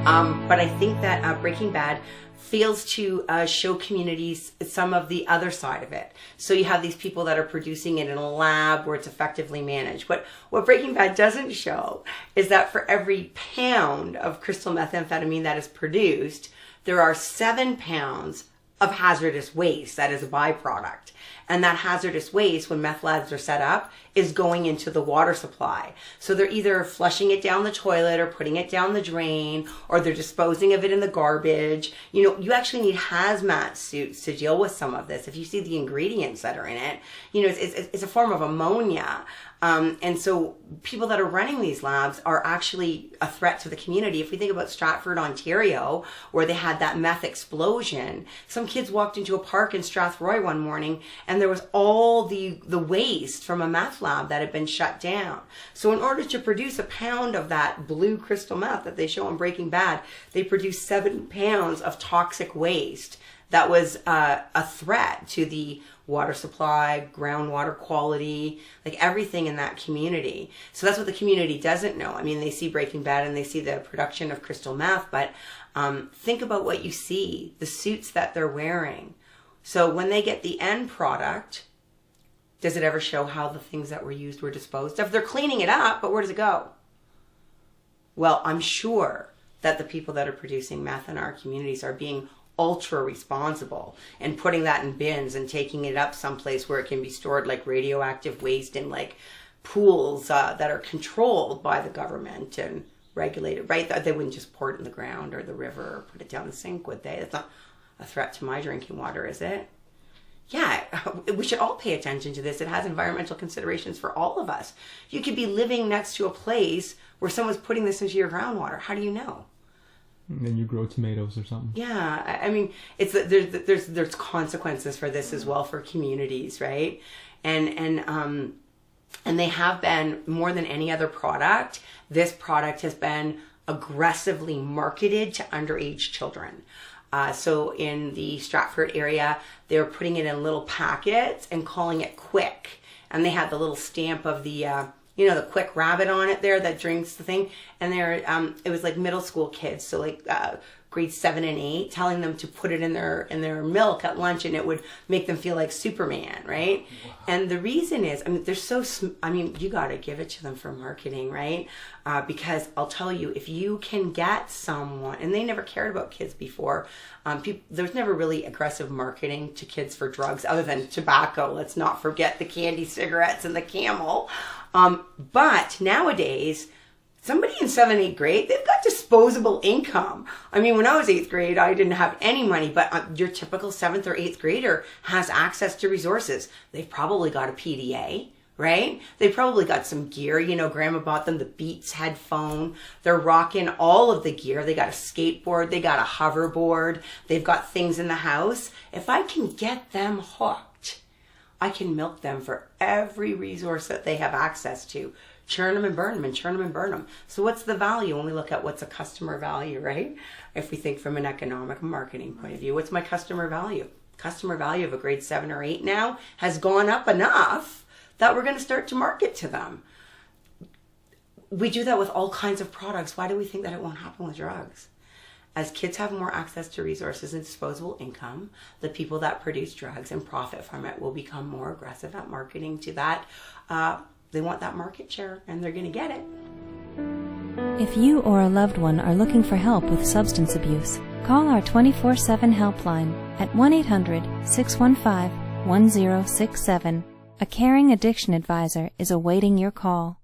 But I think that Breaking Bad fails to show communities some of the other side of it. So you have these people that are producing it in a lab where it's effectively managed. But what Breaking Bad doesn't show is that for every pound of crystal methamphetamine that is produced, there are 7 pounds of hazardous waste that is a byproduct. And that hazardous waste, when meth labs are set up, is going into the water supply. So they're either flushing it down the toilet or putting it down the drain, or they're disposing of it in the garbage. You know, you actually need hazmat suits to deal with some of this. If you see the ingredients that are in it, you know, it's a form of ammonia. And so people that are running these labs are actually a threat to the community. If we think about Stratford, Ontario, where they had that meth explosion, some kids walked into a park in Strathroy one morning and there was all the waste from a meth lab that had been shut down. So in order to produce a pound of that blue crystal meth that they show in Breaking Bad, they produced 7 pounds of toxic waste that was a threat to the water supply, groundwater quality, like everything in that community. So that's what the community doesn't know. I mean, they see Breaking Bad and they see the production of crystal meth, but think about what you see, the suits that they're wearing. So when they get the end product, does it ever show how the things that were used were disposed of? They're cleaning it up, but where does it go? Well, I'm sure that the people that are producing meth in our communities are being ultra responsible and putting that in bins and taking it up someplace where it can be stored, like radioactive waste in like pools that are controlled by the government and regulated, right? They wouldn't just pour it in the ground or the river or put it down the sink, would they? That's not a threat to my drinking water, is it? Yeah, we should all pay attention to this. It has environmental considerations for all of us. You could be living next to a place where someone's putting this into your groundwater. How do you know? And then you grow tomatoes or something. Yeah, I mean, there's consequences for this as well for communities, right? And they have been, more than any other product, this product has been aggressively marketed to underage children. So in the Stratford area, they're putting it in little packets and calling it Quick. And they had the little stamp of the the Quick Rabbit on it there that drinks the thing. And it was like middle school kids, so like grades 7 and 8, telling them to put it in their milk at lunch, and it would make them feel like Superman, right? Wow. And the reason is, I mean, you got to give it to them for marketing, right? Because I'll tell you, if you can get someone, and they never cared about kids before, there's never really aggressive marketing to kids for drugs other than tobacco. Let's not forget the candy cigarettes and the Camel. But nowadays, somebody in 7th, 8th grade, they've got disposable income. I mean, when I was 8th grade, I didn't have any money, but your typical 7th or 8th grader has access to resources. They've probably got a PDA, right? They probably got some gear. You know, grandma bought them the Beats headphone. They're rocking all of the gear. They got a skateboard. They got a hoverboard. They've got things in the house. If I can get them hooked, I can milk them for every resource that they have access to. Churn them and burn them and churn them and burn them. So what's the value when we look at what's a customer value, right? If we think from an economic marketing point of view, what's my customer value? Customer value of a grade 7 or 8 now has gone up enough that we're going to start to market to them. We do that with all kinds of products. Why do we think that it won't happen with drugs? As kids have more access to resources and disposable income, the people that produce drugs and profit from it will become more aggressive at marketing to that. They want that market share, and they're going to get it. If you or a loved one are looking for help with substance abuse, call our 24/7 helpline at 1-800-615-1067. A caring addiction advisor is awaiting your call.